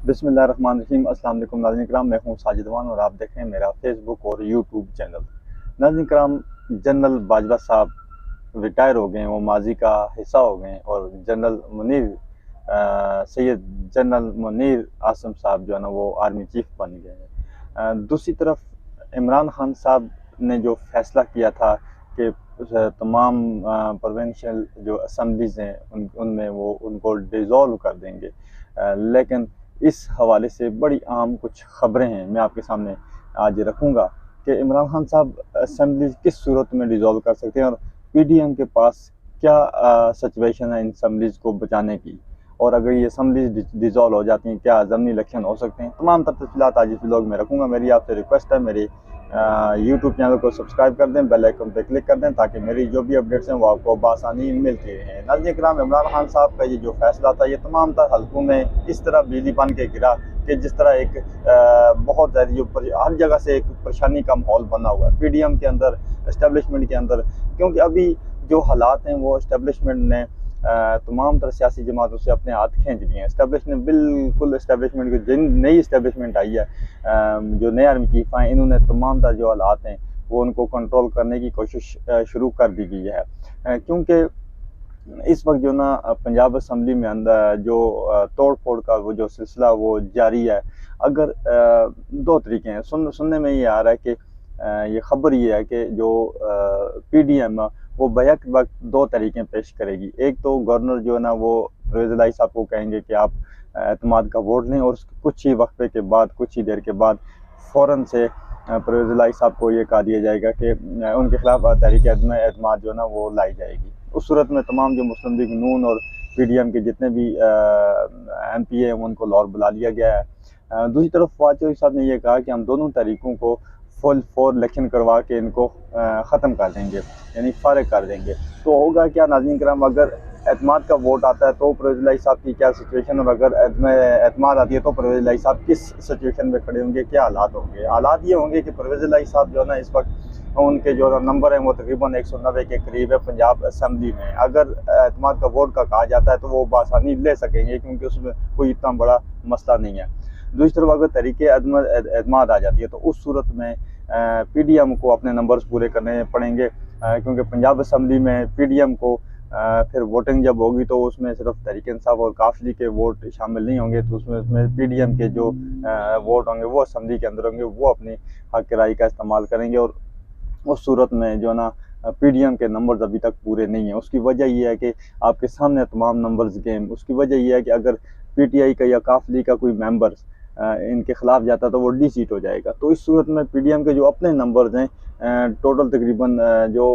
बिस्मिल्लाहिर्रहमानिर्रहीम। अस्सलाम वालेकुम नाज़रीन किराम, मैं हूँ साजिदवान और आप देख रहे हैं मेरा फेसबुक और यूट्यूब चैनल। नाज़रीन किराम, जनरल बाजवा साहब रिटायर हो गए, वो माजी का हिस्सा हो गए और जनरल मुनीर सैयद जनरल मुनीर आसम साहब जो है ना वो आर्मी चीफ बन गए हैं। दूसरी तरफ इमरान खान साहब ने जो फैसला किया था कि तमाम प्रोविंशियल जो असम्बलीज़ हैं उनमें वो उनको डिज़ोल्व कर देंगे, लेकिन इस हवाले से बड़ी अहम कुछ ख़बरें हैं मैं आपके सामने आज रखूँगा कि इमरान खान साहब असम्बली किस सूरत में डिज़ोल्व कर सकते हैं और पीडीएम के पास क्या सिचुएशन है इन असम्बलीज़ को बचाने की, और अगर ये असम्बलीज डिज़ोल्व हो जाती हैं क्या ज़मीनी इलेक्शन हो सकते हैं। तमाम तफसीलात आज इस व्लॉग में रखूँगा। मेरी आपसे रिक्वेस्ट है, मेरी यूट्यूब चैनल को सब्सक्राइब कर दें, बेल आइकन पर क्लिक कर दें ताकि मेरी जो भी अपडेट्स हैं वो आपको बासानी मिलती रहें। नाज़रीन किराम, इमरान खान साहब का ये जो फैसला था ये तमाम तर हल्कों में इस तरह बिजली बन के गिरा कि जिस तरह एक बहुत ज़्यादा जो हर जगह से एक परेशानी का माहौल बना हुआ है पीडीएम के अंदर, इस्टेब्लिशमेंट के अंदर, क्योंकि अभी जो हालात हैं वो इस्टेब्लिशमेंट ने तमाम तरह सियासी जमातों से अपने हाथ खींच लिए हैं। इस्टेब्लिशमेंट बिल्कुल इस्टेब्लिशमेंट की जिन नई इस्टेब्लिशमेंट आई है, जो नए आर्मी चीफ आए, इन्होंने तमाम तरह जो हालात हैं वो उनको कंट्रोल करने की कोशिश शुरू कर दी गई है, क्योंकि इस वक्त जो ना पंजाब असम्बली में अंदर जो तोड़ फोड़ का वो जो सिलसिला वो जारी है। अगर दो तरीके हैं, सुनने में ये आ रहा है कि ये खबर ये है कि जो पीडीएम वो बैक वक्त दो तरीके पेश करेगी। एक तो गवर्नर जो है ना वो परवेज़ इलाही साहब को कहेंगे कि आप एतमाद का वोट लें और कुछ ही वक्फे के बाद, कुछ ही देर के बाद फ़ौरन से परवेज़ इलाही साहब को ये कहा दिया जाएगा कि उनके खिलाफ तहरीक एतमाद जो है ना वो लाई जाएगी। उस सूरत में तमाम जो मुस्लिम लीग नून और पीडीएम के जितने भी एमपी हैं उनको लाहौर बुला लिया गया है। दूसरी तरफ फवाद चौधरी साहब ने यह कहा कि हम दोनों तरीकों को फुल फोर इलेक्शन करवा के इनको ख़त्म कर देंगे, यानी फारिग कर देंगे। तो होगा क्या नाज़रीन किराम, अगर एतमाद का वोट आता है तो परवेज़ इलाही साहब की क्या सिचुएशन, और अगर एतमाद आती है तो परवेज़ इलाही साहब किस सिचुएशन में खड़े होंगे, क्या हालात होंगे। हालात ये होंगे कि परवेज़ इलाही साहब जो है ना इस वक्त उनके जो नंबर हैं वो तकरीबन 190 के करीब है पंजाब असम्बली में। अगर एतमाद का वोट का कहा जाता है तो वो बासानी ले सकेंगे क्योंकि उसमें कोई इतना बड़ा मसला नहीं है। दूसरी तरफ अगर तरीके एतमाद आ जाती है तो उस सूरत में पीडीएम को अपने नंबर्स पूरे करने पड़ेंगे, क्योंकि पंजाब असम्बली में पीडीएम को फिर वोटिंग जब होगी तो उसमें सिर्फ तहरीक इंसाफ और काफली के वोट शामिल नहीं होंगे, तो उसमें पीडीएम के जो वोट होंगे वो असम्बली के अंदर होंगे, वो अपनी हक राय का इस्तेमाल करेंगे। और उस सूरत में जो ना पीडीएम के नंबर्स अभी तक पूरे नहीं हैं। उसकी वजह यह है कि आपके सामने तमाम नंबर्स गेम, उसकी वजह यह है कि अगर पीटीआई का या काफली का कोई मेंबर इनके खिलाफ जाता तो वो डी सीट हो जाएगा। तो इस सूरत में पीडीएम के जो अपने नंबर्स हैं, टोटल तकरीबन जो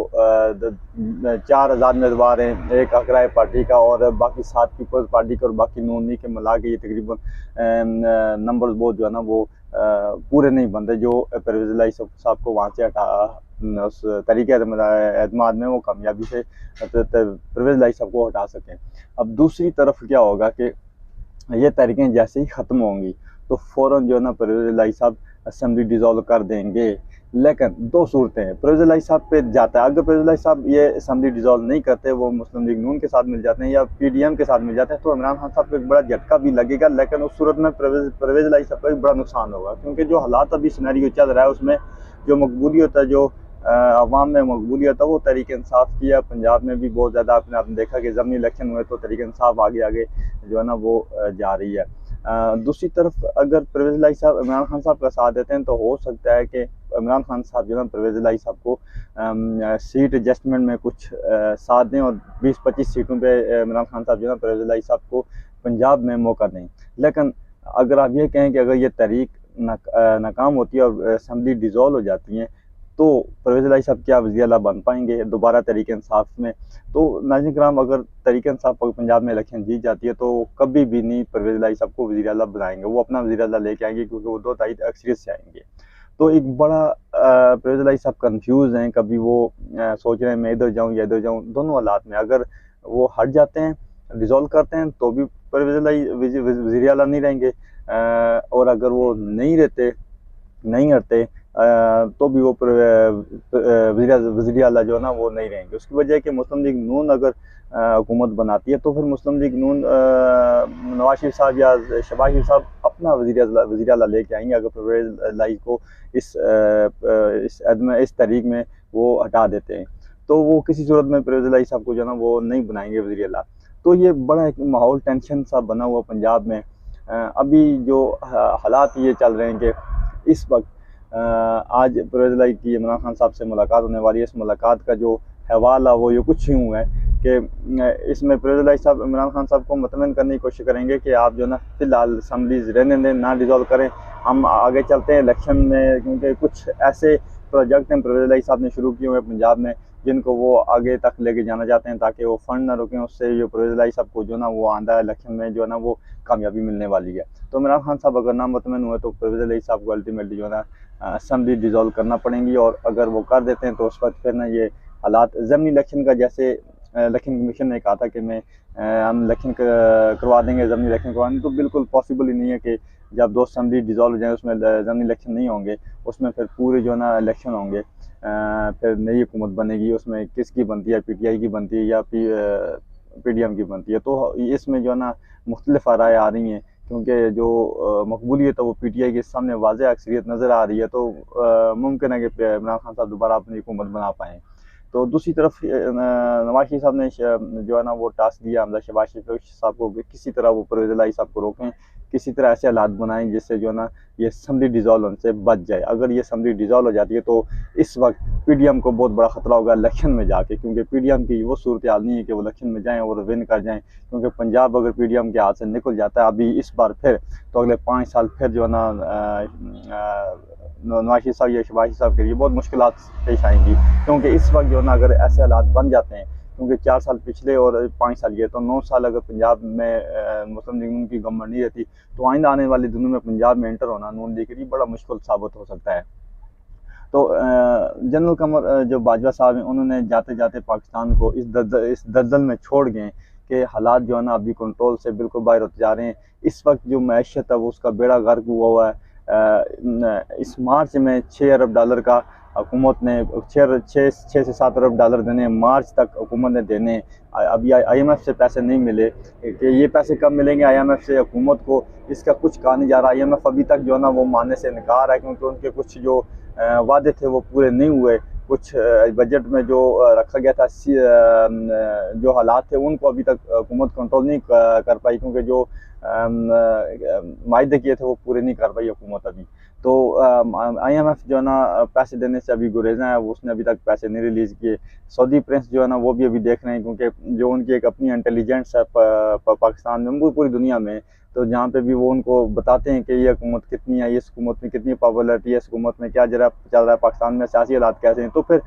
4000 उम्मीदवार हैं एक हकराए पार्टी का और बाकी 7 पीपल्स पार्टी का और बाकी नूनी के मिला के ये तकरीबन नंबर्स बहुत जो है ना वो पूरे नहीं बनते जो परवेज़ इलाही साहब को वहाँ से हटा उस तरीके एतमाद में वो कामयाबी से परवेज़ इलाही साहब को हटा सकें। अब दूसरी तरफ क्या होगा कि ये तहरीकें जैसे ही ख़त्म होंगी तो फ़ौरन जो है ना परवेज़ इलाही साहब असम्बली डिज़ोल्व कर देंगे। लेकिन दो सूरतें हैं, परवेज़ इलाही साहब पे जाता है। अगर परवेज़ इलाही साहब ये असम्बली डिज़ोल्व नहीं करते, वो मुस्लिम लीग नून के साथ मिल जाते हैं या पीडीएम के साथ मिल जाते हैं, तो इमरान खान साहब को एक बड़ा झटका भी लगेगा। लेकिन उस सूरत में परवेज़ इलाही साहब का एक बड़ा नुकसान होगा, क्योंकि जो हालात अभी सिनेरियो चल रहा है उसमें जो मकबूलियत है, जो अवाम में मकबूलियत है वो तहरीक इंसाफ की है। पंजाब में भी बहुत ज़्यादा आपने देखा कि ज़मीनी इलेक्शन हुए तो तहरीक इंसाफ आगे आगे जो है ना वो जा रही है। दूसरी तरफ अगर परवेज़ इलाही साहब इमरान खान साहब का साथ देते हैं तो हो सकता है कि इमरान खान साहब जो है परवेज़ इलाही साहब को सीट एडजस्टमेंट में कुछ साथ दें और 20-25 सीटों पे इमरान खान साहब जो है परवेज़ इलाही साहब को पंजाब में मौका दें। लेकिन अगर आप ये कहें कि अगर ये तहरीक नाकाम होती है और असम्बली डिज़ोल्व हो जाती हैं तो परवेज़ इलाही साहब क्या वज़ीर आला बन पाएंगे दोबारा तहरीक इंसाफ में। तो नाज़रीन किराम, अगर तहरीक इंसाफ पंजाब में इलेक्शन जीत जाती है तो कभी भी नहीं परवेज़ इलाही साहब को वज़ीर आला बनाएंगे, वो अपना वज़ीर आला लेके आएंगे क्योंकि वो 2/3 अक्सरियत से आएंगे। तो एक बड़ा परवेज़ इलाही साहब कन्फ्यूज़ हैं, कभी वो सोच रहे हैं मैं इधर जाऊँ या इधर जाऊँ। दोनों हालात में अगर वो हट जाते हैं, डिज़ोल्व करते हैं तो भी परवेज़ इलाही वज़ीर आला नहीं रहेंगे, और अगर वो नहीं हटते तो भी वो वज़ीर आला जो है ना वो नहीं रहेंगे। उसकी वजह है कि मुस्लिम लीग नून अगर हुकूमत बनाती है तो फिर मुस्लिम लीग नून नवाज शरीफ साहब या शहबाज शरीफ साहब अपना वज़ीर आला लेके आएंगे। अगर परवेज़ इलाही को इस तरीक़ में वो हटा देते हैं तो वो किसी सूरत में परवेज़ इलाही साहब को जो है ना वो नहीं बनाएंगे वज़ीर आला। तो ये बड़ा एक माहौल टेंशन सा बना हुआ पंजाब में। अभी जो हालात ये चल रहे हैं कि इस वक्त आज परवेज़ इलाही की इमरान खान साहब से मुलाकात होने वाली है। इस मुलाकात का जो हवाला वो ये कुछ यूँ है कि इसमें परवेज़ इलाही साहब इमरान खान साहब को मुतमईन करने की कोशिश करेंगे कि आप जो ना फ़िलहाल असम्बलीज़ रहने दें, ना डिज़ोल्व करें, हम आगे चलते हैं इलेक्शन में, क्योंकि कुछ ऐसे प्रोजेक्ट हैं परवेज़ इलाही साहब ने शुरू किए हुए पंजाब में जिनको वो आगे तक लेके जाना चाहते हैं ताकि वो फंड ना रुकें। उससे जो परवेज़ इलाही साहब को जो ना वो आंदा इलेक्शन में जो है ना वो कामयाबी मिलने वाली है। तो इमरान खान साहब अगर ना मुतमईन हुए तो परवेज़ इलाही साहब को अल्टीमेटली जो है ना असम्बली डिज़ोल्व करना पड़ेंगी, और अगर वो कर देते हैं तो उस वक्त फिर ना ये हालात ज़मीनी इलेक्शन का, जैसे इलेक्शन कमीशन ने कहा था कि हम इलेक्शन करवा देंगे, ज़मीनी इलेक्शन करवाएंगे, तो बिल्कुल पॉसिबल ही नहीं है कि जब 2 असम्बली डिज़ोल्व हो जाए उसमें ज़मीनी इलेक्शन नहीं होंगे, उसमें फिर पूरे जो है ना इलेक्शन होंगे, फिर नई हुकूमत बनेगी, उसमें किसकी बनती है, PTI की बनती है या PDM की बनती है। तो इसमें जो है ना मुख्तलिफ राय आ रही हैं, क्योंकि जो मकबूलियत है वो PTI के सामने वाज़ेह अक्सरियत नज़र आ रही है। तो मुमकिन है कि इमरान खान साहब दोबारा अपनी हुकूमत बना पाएँ। तो दूसरी तरफ नवाज़ शरीफ साहब ने जो है ना वो टास्क दिया हमज़ा शहबाज शरीफ साहब को कि किसी तरह वो परवेज़ इलाही साहब को रोकें, किसी तरह ऐसे हालात बनाएं जिससे जो है ना ये असम्बली डिज़ोल्व होने से बच जाए। अगर ये असम्बली डिज़ोल्व हो जाती है तो इस वक्त PDM को बहुत बड़ा ख़तरा होगा इलेक्शन में जाके, क्योंकि PDM की वो सूरत हाल नहीं है कि वो इलेक्शन में जाएँ और विन कर जाएँ, क्योंकि पंजाब अगर PDM के हाथ से निकल जाता है अभी इस बार फिर, तो अगले 5 साल फिर जो है ना नवाज़ शरीफ साहब या शहबाज शरीफ साहब के लिए बहुत मुश्किलात पेश आएंगी। क्योंकि इस वक्त जो है ना अगर ऐसे हालात बन जाते हैं, क्योंकि 4 साल पिछले और 5 साल ये, तो 9 साल अगर पंजाब में मुस्लिम लीग की गवर्नमेंट नहीं रहती तो आइंदा आने वाले दिनों में पंजाब में एंटर होना नून लीग के लिए बड़ा मुश्किल साबित हो सकता है। तो जनरल कमर जो बाजवा साहब हैं उन्होंने जाते जाते पाकिस्तान को इस दलदल में छोड़ गए कि हालात जो है ना अभी कंट्रोल से बिल्कुल बाहर होते जा रहे हैं। इस वक्त जो मैशत है वो उसका बेड़ा गर्क हुआ है। इस मार्च में $6 अरब का हुकूमत ने 6 से 7 अरब डॉलर देने, मार्च तक हुकूमत ने देने। अभी IMF से पैसे नहीं मिले कि ये पैसे कब मिलेंगे IMF से हुकूमत को, इसका कुछ कहा नहीं जा रहा। IMF अभी तक जो है ना वो मानने से इनकार है, क्योंकि उनके कुछ जो वादे थे वो पूरे नहीं हुए। कुछ बजट में जो रखा गया था जो हालात थे उनको अभी तक हुकूमत कंट्रोल नहीं कर पाई, क्योंकि जो मायदे किए थे वो पूरे नहीं कर पाई हुकूमत अभी। तो IMF जो है ना पैसे देने से अभी गुरेज़ा है, उसने अभी तक पैसे नहीं रिलीज़ किए। सऊदी प्रिंस जो है ना वो भी अभी देख रहे हैं, क्योंकि जो उनकी एक अपनी इंटेलिजेंस है पाकिस्तान में, पूरी दुनिया में, तो जहाँ पे भी वो उनको बताते हैं कि ये हुकूमत कितनी है, इस हुकूमत में कितनी पॉपुलरिटी है, इस हुकूमत में क्या जरा चल रहा है, पाकिस्तान में सियासी हालात कैसे हैं। तो फिर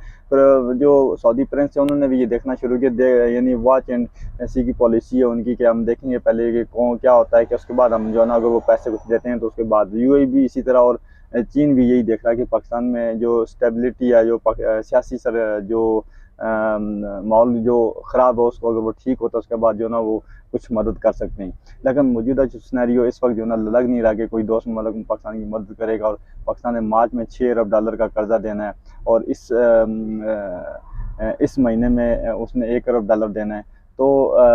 जो सऊदी प्रिंस है उन्होंने भी ये देखना शुरू किया, यानी वॉच एंड सी की पॉलिसी है उनकी कि हम देखेंगे पहले कि कौन क्या होता है, कि उसके बाद हम जो है ना अगर वो पैसे कुछ देते हैं तो उसके बाद। UAE भी इसी तरह, और चीन भी यही देख रहा है कि पाकिस्तान में जो स्टेबिलिटी है, जो सियासी जो माहौल जो ख़राब है उसको अगर वो ठीक होता है उसके बाद जो है ना वो कुछ मदद कर सकते हैं। लेकिन मौजूदा जो सिनेरियो इस वक्त जो है ना लग नहीं रहा कि कोई दोस्त मुल्क पाकिस्तान की मदद करेगा, और पाकिस्तान ने मार्च में $6 अरब का कर्जा देना है, और इस महीने में उसने $1 अरब देना है। तो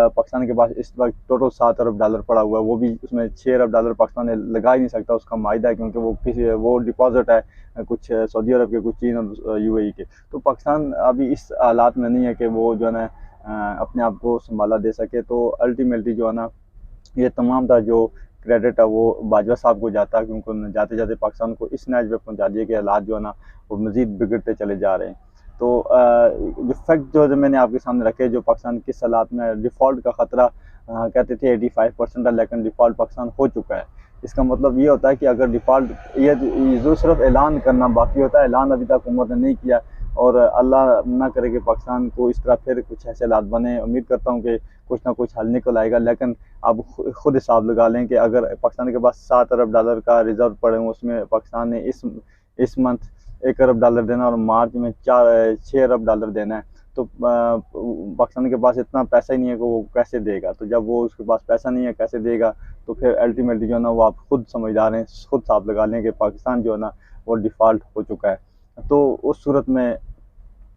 पाकिस्तान के पास इस वक्त टोटल $7 अरब पड़ा हुआ है, वो भी उसमें $6 अरब पाकिस्तान ने लगा ही नहीं सकता, उसका मायदा है, क्योंकि वो डिपॉजिट है कुछ सऊदी अरब के, कुछ चीन और UAE के। तो पाकिस्तान अभी इस हालात में नहीं है कि वो जो है ना अपने आप को संभाला दे सके। तो अल्टीमेटली जो है ना ये तमाम था जो क्रेडिट है वो बाजवा साहब को जाता है, क्योंकि उन्होंने जाते जाते पाकिस्तान को इस नैज पे पहुँचा दिया कि हालात जो है ना वो मज़ीद बिगड़ते चले जा रहे हैं। तो जो फैक्ट जो मैंने आपके सामने रखे, जो पाकिस्तान किस हालात में डिफ़ॉल्ट का ख़तरा कहते थे 85% है, लेकिन डिफ़ॉल्ट पाकिस्तान हो चुका है। इसका मतलब ये होता है कि अगर डिफ़ॉल्ट ये जो सिर्फ ऐलान करना बाकी होता है, ऐलान अभी तक हुकूमत ने नहीं किया, और अल्लाह ना करे कि पाकिस्तान को इस तरह फिर कुछ ऐसे हालात बने। उम्मीद करता हूँ कि कुछ ना कुछ हल निकल आएगा, लेकिन आप खुद हिसाब लगा लें कि अगर पाकिस्तान के पास $7 अरब का रिज़र्व पड़े हैं, उसमें पाकिस्तान ने इस मंथ $1 अरब देना और मार्च में 6 अरब देना है, तो पाकिस्तान के पास इतना पैसा ही नहीं है कि वो कैसे देगा। तो जब वो उसके पास पैसा नहीं है कैसे देगा, तो फिर अल्टीमेटली जो है ना वो आप खुद समझदार हैं, खुद हिसाब लगा लें कि पाकिस्तान जो है ना वो डिफ़ॉल्ट हो चुका है। तो उस सूरत में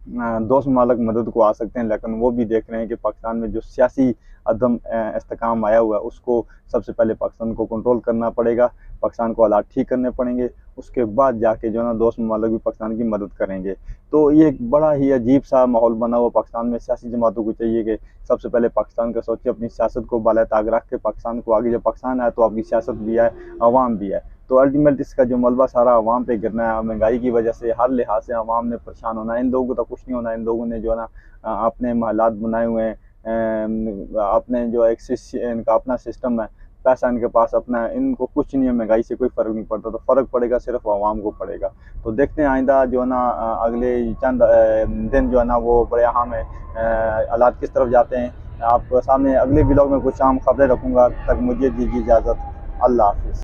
दोस्त ममालिक मदद को आ सकते हैं, लेकिन वो भी देख रहे हैं कि पाकिस्तान में जो सियासी अदम इस्तेकाम आया हुआ है उसको सबसे पहले पाकिस्तान को कंट्रोल करना पड़ेगा, पाकिस्तान को हालात ठीक करने पड़ेंगे, उसके बाद जाके जो है ना दोस्त ममालिक भी पाकिस्तान की मदद करेंगे। तो ये एक बड़ा ही अजीब सा माहौल बना हुआ पाकिस्तान में। सियासी जमातों को चाहिए कि सबसे पहले पाकिस्तान का सोचे, अपनी सियासत को बाला ताक रख के पाकिस्तान को आगे, जब पाकिस्तान आए तो आपकी सियासत भी है, अवाम भी है। तो अल्टीमेट इसका जो मलबा सारा अवाम पे गिरना है। महंगाई की वजह से हर लिहाज से अवाम ने परेशान होना है। इन लोगों को तो कुछ नहीं होना, इन लोगों ने जो है ना अपने महलात बनाए हुए हैं, अपने जो इनका अपना सिस्टम है, पैसा इनके पास अपना है, इनको कुछ नहीं है, महंगाई से कोई फ़र्क नहीं पड़ता। तो फ़र्क पड़ेगा सिर्फ अवाम को पड़ेगा। तो देखते हैं आइंदा जो है ना अगले चंद दिन जो है ना वो बड़े अहम है, हालात किस तरफ जाते हैं। आपको सामने अगले व्लॉग में कुछ अहम खबरें रखूँगा। तक मुझे दीजिए इजाज़त। अल्लाह हाफ़िज़।